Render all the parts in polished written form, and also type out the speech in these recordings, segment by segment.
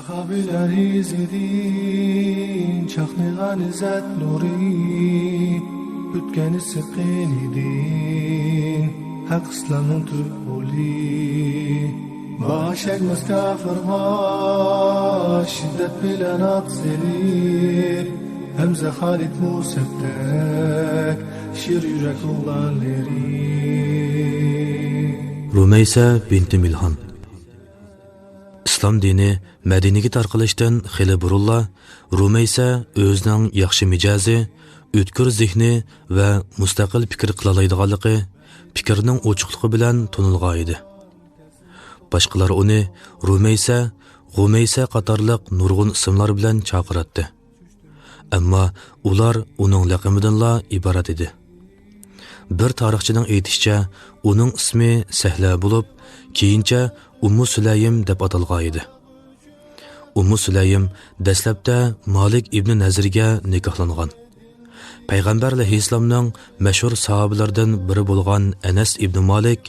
Sahabiler izledin, çaknıgan izzet nuri, ütkeni sıkkın idin, hak İslam'ın tübuli. Başakmaz kafirga, şiddet bilen akselir, Hemze Halit Museb'dek, şir yürek oğlanları. Rumeysa binti Milhan. İslam dini Medinege tarqalishdan xili burunla Rumeysa o'zining yaxshi mijozi, o'tkir zehni va mustaqil fikr qila oladiganligi, fikrining ochiqligi bilan tanilgan edi. Boshqalar uni Rumeysa, G'umeysa qatorliq nurg'un ismlar bilan chaqiratdi. Ammo ular uning laqabidanla iborat edi. Bir tarixchining aytishicha, uning ismi Sahla bo'lib, keyincha Ummu Sulaym deb atalgan edi. Ummu Sulaym dastlabda Malik ibn Nazirga nikohlangan. Payg'ambar alayhissalomning mashhur sahobalaridan biri bo'lgan Anas ibn Malik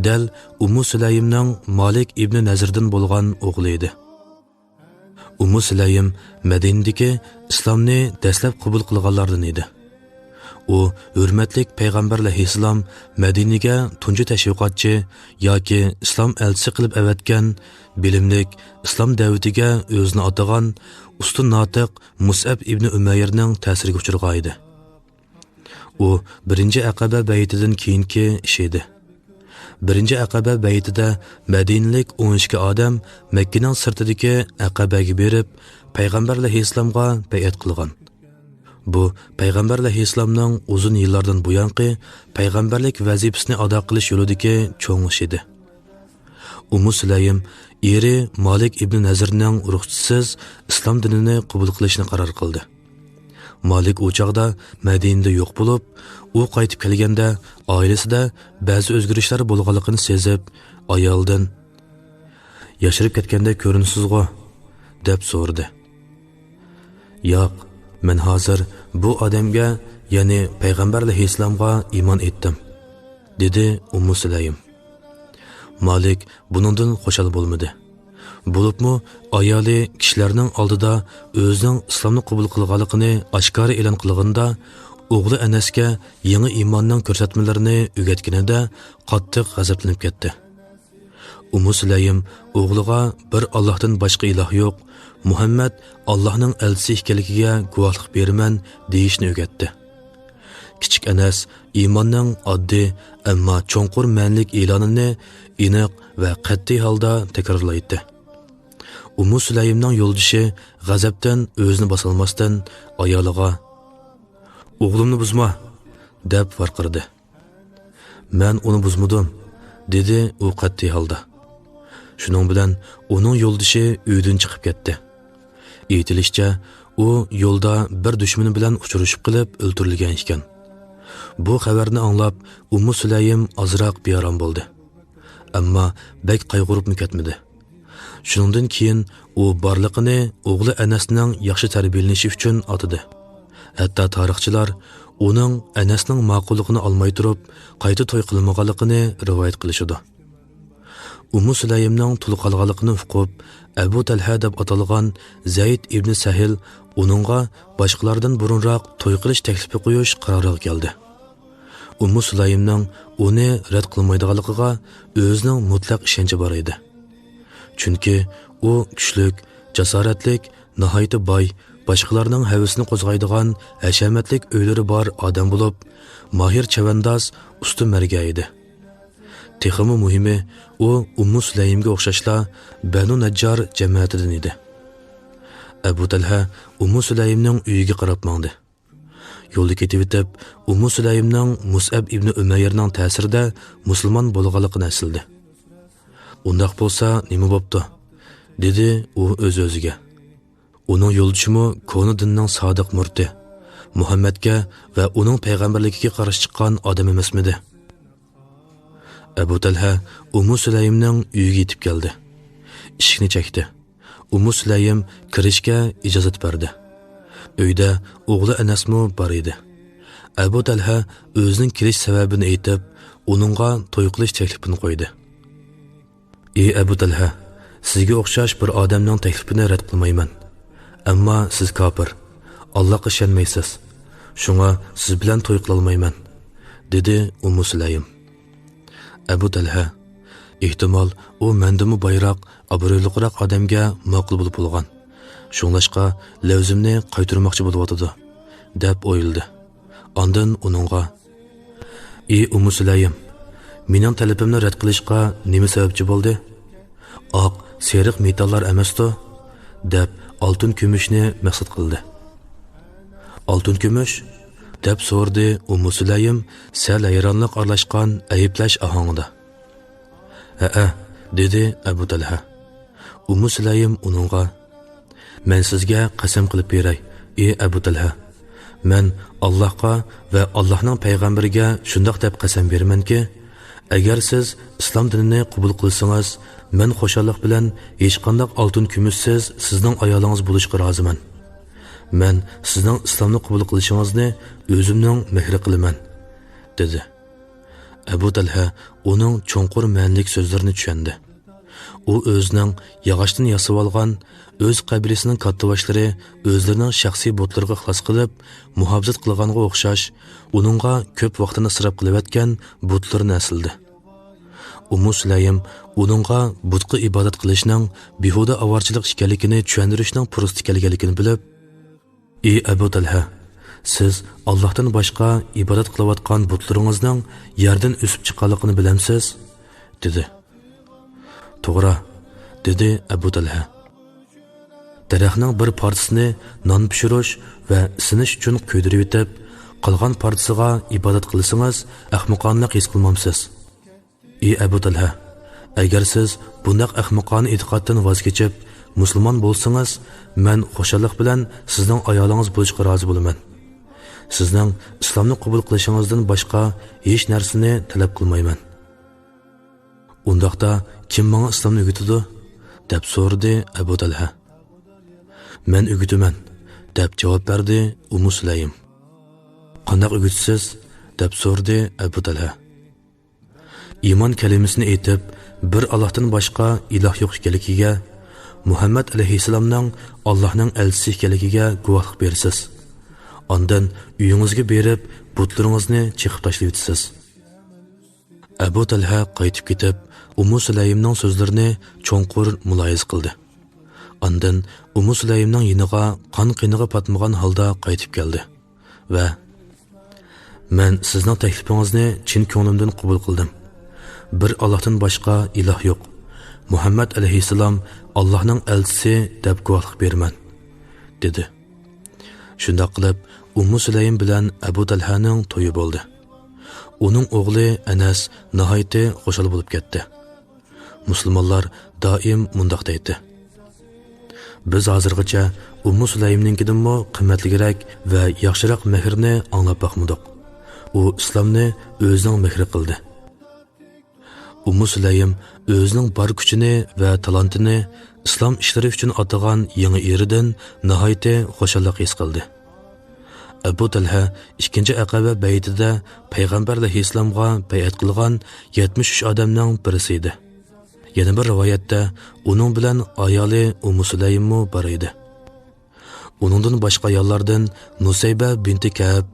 dal Ummu Sulaymning Malik ibn Nazirdan bo'lgan o'g'li edi. Ummu Sulaym Madinadagi islomni dastlab qabul qilganlardan edi. U hurmatlik payg'ambar alayhissalom Madinaga tunji tashviqotchi yoki islom elchisi qilib avatgan bilimlik islom da'vatiga o'zini atagan ustun notiq Mus'ab ibn Umayrning ta'siriga uchragan edi. U birinchi Aqaba baytidan keyingi ish edi. Birinchi Aqaba baytida Madinalik 12 odam Makkaning sirtidagi Aqabaga berib payg'ambar alayhissalomga bay'at qilgan. Bu payg'ambar alayhissalomning uzun yillardan buyanqi payg'ambarlik vazifasini ado qilish yo'lidagi cho'ng ish edi. Ummu Sulaym eri Malik ibn Nazirning ruxsatisiz islom dinini qabul qilishni qaror qildi. Malik u chaqda Madinada yo'q bo'lib, u qaytib kelganda oilasida ba'zi o'zgarishlar bo'lganligini sezib, ayoldan "Yashirib ketganda ko'rinsiz-ku" deb so'radi. "Yo'q, men hozir bu odamga, ya'ni payg'ambar alayhissalomga iymon etdim", dedi Ummu Sulaym. Malik buningdan xushal bo'lmadi. Bo'libmi ayoli kishilarning oldida o'zining islomni qabul qilganligini oshkora e'lon qilganda, o'g'li Anasga yangi iymonning ko'rsatmalarini o'rgatganida qattiq g'azablanib ketdi. Ummu Sulaym o'g'liga bir Allohdan boshqa iloh yo'q, Muhammad Allohning elchisi ekanligiga guvohlik beraman deyishni o'rgatdi. Kichik Anas iymonning oddiy ammo cho'nqur ma'nilik e'lonini aniq va qat'iy holda takrorlaydi. Ummu Sulaymning yo'ldoshi g'azabdan o'zini bosolmasdan ayoliga "O'g'limni buzma" deb varqirdi. "Men uni buzmadim", dedi u qat'iy holda. Shuning bilan uning yo'ldoshi uydan chiqib ketdi. Aytilishicha, u yo'lda bir dushmani bilan uchrashib qilib o'ldirilgan ekan. Bu xabarni anglab, Ummu Sulaym ozroq bearam bo'ldi. Ammo bek qayg'urib ketmadi. Shuningdan keyin u borliqini o'g'li Anasning yaxshi tarbiyalanishi uchun atadi. Hatto tarixchilar uning Anasning ma'qulligini olmay turib, qayta to'y qilmaganligini rivoyat qilishadi. Ummu Sulaymning tul qolganligini uqib, Abu Talha deb atalgan Zayd ibn Sahil uningga boshqalardan burunroq to'y qilish taklifi qo'yish qaroriga keldi. Ummu Sulaymning uni rad qilmaydiganligiga o'zining mutlaq ishonchi bor edi. Chunki u kuchlik, jasoratlik, nihoyatda boy, boshqalarning havasini qo'zg'aydigan hashamatlik o'ylari bor odam bo'lib, mahir chavandoz, usti marga edi. Texmi muhimi, u Ummu Sulaymga o'xshashla Banu Najjar jamoatidan edi. Abu Talha Ummu Sulaymning uyiga qarab mangdi. Yo'lda ketib o'tib, Ummu Sulaymning Mus'ab ibn Umayrning ta'sirida musulmon bo'lganligini esladi. "Undaq bo'lsa, nima bo'pti?" dedi u o'z-o'ziga. Uning yo'ldishimi koni dinning sodiq murti, Muhammadga va uning payg'ambarligiga qarshi chiqqan odam emasmidi? Abu Talha Ummu Sulaymning uyiga yetib keldi. Eshikni chekdi. Ummu Sulaym kirishga ijozat berdi. Uyda o'g'li Anasmi bor edi. Abu Talha o'zining kirish sababini aytib, uningga to'y qilish taklifini qo'ydi. "Ey Abu Talha, sizga o'xshash bir odamning taklifini rad qilmayman. Ammo siz kofir, Allohga ishonmaysiz. Shunga siz bilan to'y qila olmayman, dedi Ummu Sulaym. Abu Talha, ehtimol u mendimi bayroq, obro'liroq odamga ma'qul bo'lib bo'lgan. Shunglashqa lavzimni qaytarmoqchi bo'lyotdi, deb o'yladi. Ondan uningga: "Ey Ummu Sulaym, mening talabimni rad qilishga nima sababchi bo'ldi? Oq, seriq metallar emasdi?" deb oltin kumushni maqsad qildi. "Oltin kumush?" deb so'rdi Ummu Sulaym sal hayronlik aralashgan ayiblash ohangida. "Ha", dedi Abu Talha. Ummu Sulaym uningga: "Men sizga qasam qilib beray, ey Abu Talha. Men Allohga va Allohning payg'ambariga shundoq deb qasam beramanki, agar siz islom dinini qabul qilsangiz, men xushallik bilan hech qanday oltin kumushsiz sizning ayolingiz bo'lishga roziman. Men sizning islomni qabul qilishingizni o'zimning mehri qilaman", dedi. Abu Talha uning cho'nqur ma'nilik so'zlarini tushundi. U o'zining yog'ochdan yasab olgan o'z qabilasining kattaboshlari o'zlarining shaxsiy butlarga xlos qilib, muhofazat qilganga o'xshash, uningga ko'p vaqtini isrof qilayotgan butlarni asildi. Ummu Sulaym uningga butga ibodat qilishning behuda avorchilik ekanligini tushuntirishning fursat ekanligini bilib: "Ey Abu Talha, siz Allohdan boshqa ibodat qilayotgan butlaringizning yerdan o'sib chiqqanligini bilamsiz?" dedi. "To'g'ri", dedi Abu Talha. "Daraxtning bir parchasini non pishirish va isinish uchun kuydirib etib, qolgan parchasiga ibodat qilsangiz, ahmoqonlik his qilmamsiz. Ey Abu Talha, agar siz bunday ahmoqona e'tiqoddan voz kechib musulmon bo'lsangiz, men xushallik bilan sizning ayolingiz bo'lishga rozi bo'laman. Sizning islomni qabul qilishingizdan boshqa hech narsani talab qilmayman." "Undaqda kim menga islomni o'rgatadi?" deb so'radi Abu Talha. "Men o'rgataman", deb javob berdi Ummu Sulaym. "Qanday o'rgatasiz?" deb so'radi Abu Talha. "Iymon kalimasini aytib, bir Allohdan boshqa iloh yo'q ekanligiga, Muhammad alayhissalomning Allohning elchisi ekanligiga guvohlik berasiz. Ondan uyingizga berib, butlaringizni chiqib tashlaysiz." Abu Talha qaytib ketib, Ummu Sulaymning so'zlarini cho'nqur muloyiza qildi. Ondan Ummu Sulaymning yiniga qon qiniga patmagan holda qaytib keldi va: "Men sizning taklifingizni chin ko'nglimdan qabul qildim. Bir Allohdan boshqa iloh yo'q. Muhammad alayhissalom Allohning elchisi deb guvohlik beraman", dedi. Shunday qilib, Ummu Sulaym bilan Abu Talhaning to'yi bo'ldi. Uning o'g'li Anas nihoyatda xushal bo'lib ketdi. Musulmonlar doim mundoq deydi: "Biz hozirgacha Ummu Sulaymninkidanmi qimmatliroq va yaxshiroq mehrni anglab boqmadik. U islomni o'zining mehri qildi." Ummu Sulaym o'zining bor kuchini va talantini islom ishlari uchun atagan yangi eridan nihoyatda xushallik his qildi. Abu Talha 2-chi Aqaba baytida payg'ambar alayhissalomga bay'at qilgan 73 odamning birisi edi. Yana bir rivoyatda uning bilan ayoli Ummu Sulaymmi bor edi. Uningdan boshqa ayollardan Nusayba binti Ka'b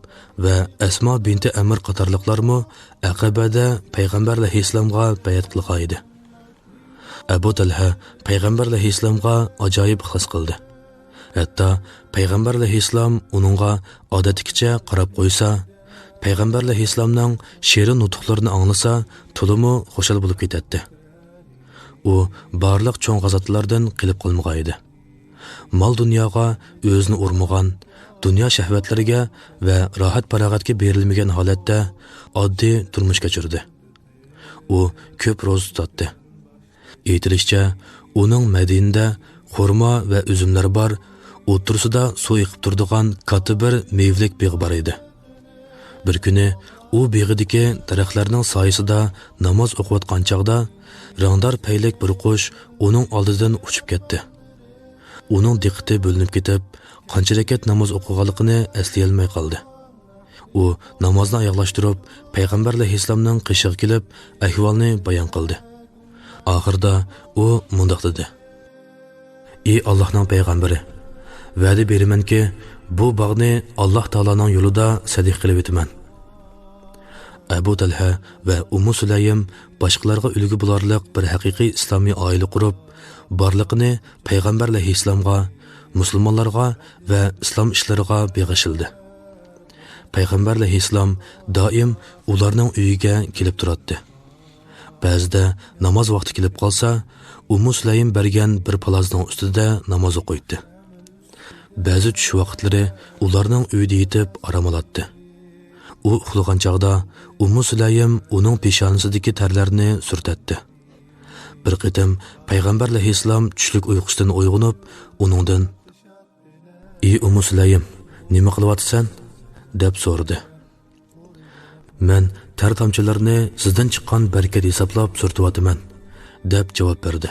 va Asma binti Amr qatorliqlarmi Aqabada payg'ambar alayhissalomga bay'at qilgan edi. Abu Talha payg'ambar alayhissalomga ajoyib ixlos qildi. Hatto payg'ambar alayhissalom uningga odatdagicha qarab qo'ysa, payg'ambar alayhissalomning shirin nutqlarini anglasa, to'limi xushal bo'lib ketadi. U barliq cho'ng g'azotlardan qilib qolmagan edi. Mol dunyoga o'zini urmagan, dunyo shahvatlariga va rohat farog'atga berilmagan holatda oddiy turmush kechirdi. U ko'p ro'za tutdi. Aytilishicha, uning Madinada xurmo va uzumlar bor, o'tirsida suv iqib turadigan katta bir mevlik bog' bor edi. Bir kuni u beg'idagi daraxtlarning soyasida namoz o'qiyotgan chog'da rangdor paylik bir qush uning oldidan uchib ketdi. Uning diqqati bo'linib ketib, qancha rakat namoz o'qiganligini eslay olmay qoldi. U namozni oyoqlashtirib, payg'ambar alayhissalomning qishig'iga kelib, ahvolni bayon qildi. Oxirida u mundoq dedi: ey Allohning payg'ambari, va'da beramanki, bu bog'ni Alloh taoloning yo'lida sadiq qilib o'taman. Abu Talha va Ummu Sulaym boshqalarga ulgu bo'larlik bir haqiqiy islomiy oila qurib, borliqni payg'ambar alayhissalomga, musulmonlarga va islom ishlariga beg'ishildi. Payg'ambar alayhissalom doim ularning uyiga kelib turadi. Ba'zida namoz vaqti kelib qolsa, Ummu Sulaym bergan bir palazning ustida namoz o'qiydi. Ba'zi tush vaqtlari ularning uyida yetib orom oladi. U uxlagan chog'da Ummu Sulaym uning peshonasidagi tarlarni surtatdi. Bir qitim payg'ambar alayhissalom tushlik uyqusidan uyg'onib, uningdan "Ey Ummu Sulaym, nima qilyapsan?" deb so'radi. "Men tar tomchilarni sizdan chiqqan barakat hisoblab surtyapman" deb javob berdi.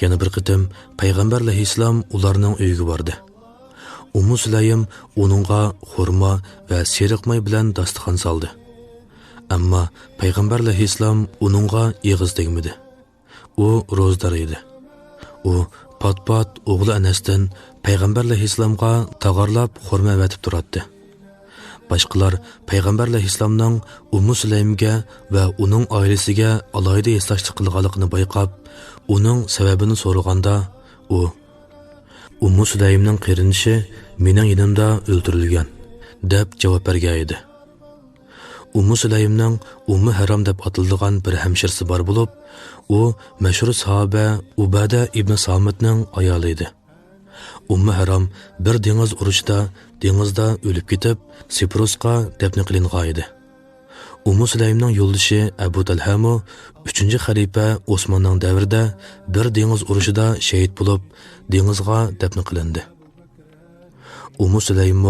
Yana bir qitim payg'ambar alayhissalom ularning uyiga bordi. Ummu Sulaym uningga xurmo va seriq may bilan dasturxon soldi. Ammo payg'ambar alayhissalom uningga eg'iz tegmadi. U ro'zdor edi. U pat-pat o'g'li Anasdan payg'ambar alayhissalomga tag'arlab xurmo vatib turardi. Boshqalar payg'ambar alayhissalomning Ummu Sulaymga va uning oilasiga alohida eslashlik qilganligini bayqab, uning sababini so'raganda, u Ummu Sulaymning qarinishi mening yonimda o'ldirilgan deb javob bergan edi. Ummu Sulaymning Ummu Haram deb atilgan bir hamshirasi bor bo'lib, u mashhur sahoba Ubada ibn Samitning ayoli edi. Ummu Haram bir dengiz urushida dengizda o'lib ketib, Siprusga dafn qilingan edi. Ummu Sulaymning yo'ldoshi Abu Talha 3-xalifa Osmonning davrida bir dengiz urushida shahid bo'lib, dengizga dafn qilindi. Ummu Sulaym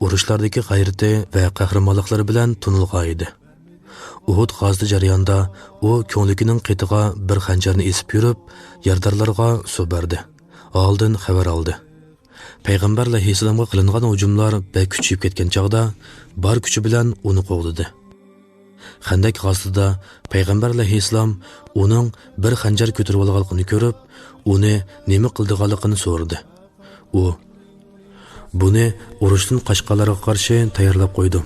urushlardagi g'ayrati va qahramonliklari bilan tunilgan edi. Uhud g'azoti jarayonida u ko'ngligining qetiga bir xanjarni esib yurib, yardorlarga suv berdi. Oldin xabar oldi. Payg'ambar alayhissalomga qilingan hujumlar bek kuchayib ketgan chog'da bor kuchi bilan uni qo'g'didi. Xandak g'azotida payg'ambar alayhissalom uning bir xanjar ko'tarib olganligini ko'rib, uni nima qildiganligini so'radi. U "Buni urushdan qochqanlarga qarshi tayyorlab qo'ydim"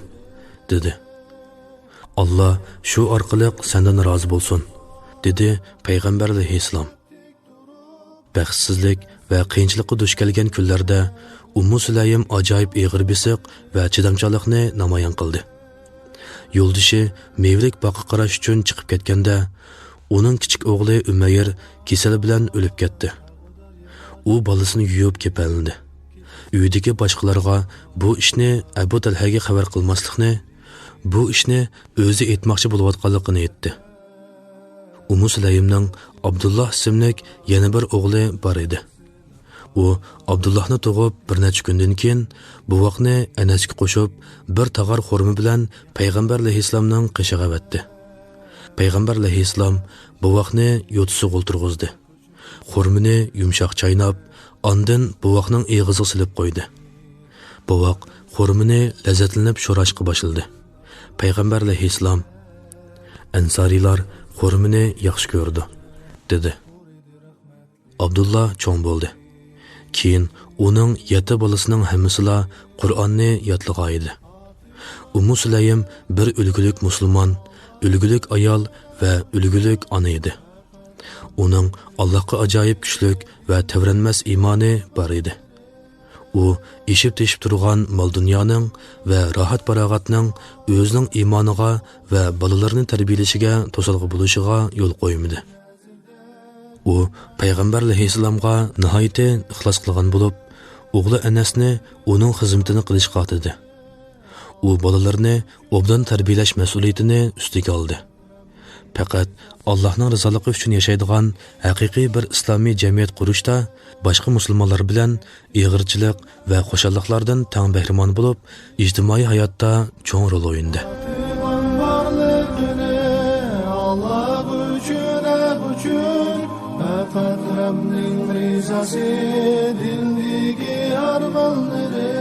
dedi. "Alloh shu orqali sendan rozi bo'lsin" dedi payg'ambar alayhissalom. Baxtsizlik va qiyinchilikqa duch kelgan kunlarda Ummu Sulaym ajoyib ig'ir bisiq va chidamchanlikni namoyon qildi. Yo'ldoshi mevlik boqqa qarash uchun chiqib ketganda, uning kichik o'g'li Umayr kasal bilan o'lib ketdi. U bolasini yuyib kepalindi. Uydagi boshqalarga bu ishni Abu Talhaga xabar qilmaslikni, bu ishni o'zi etmoqchi bo'layotganligini aytdi. Ummu Sulaymning Abdulloh ismli yana bir o'g'li bor edi. U Abdullohni tug'ib bir necha kundan keyin bu vaqtni Anasga qo'shib bir tag'ar xurmo bilan payg'ambar alayhissalomning qishig'iga vatdi. Payg'ambar alayhissalom bu vaqtni yo'tisi o'ltirg'izdi. Xurmoni yumshoq chaynab, ondan bu vaqtning eg'iziga silib qo'ydi. Bu vaqt xurmoni lazzatlanib sho'rashga boshladi. Payg'ambar alayhissalom Ansorilar xurmoni yaxshi ko'rdi, dedi. Abdullah cho'ng bo'ldi. Keyin uning 7 bolasining hammasila Qur'onni yodlagan edi. Ummu Sulaym bir ulgulik musulmon, ulgulik ayol va ulgulik ona edi. Uning Allohga ajoyib kuchlik va tavranmas iymoni bor edi. U eshib-teshib turgan mol dunyoning va rohat farog'atning o'zining iymoniga va bolalarning tarbiyalashiga to'salg'i bo'lishiga yo'l qo'ymadi. U payg'ambar alayhissalomga nihoyatda ixlos qilgan bo'lib, o'g'li Anasni uning xizmatini qilishga otdi. U bolalarni obdan tarbiyalash mas'uliyatini ustiga oldi. Faqat Allohning rizoligi uchun yashaydigan haqiqiy bir islomiy jamiyat qurishda boshqa musulmonlar bilan ig'irchilik va xo'shalliklardan tang bahramon bo'lib, ijtimoiy hayotda cho'ng rol o'ynadi. Faqat Rabbning rizasi dildagi armonlari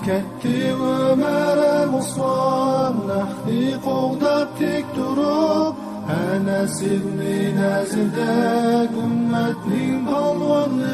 ketdi Umar Musman nahdi qo'g'dab tek turib Nasib minazidek ümmetning balvanları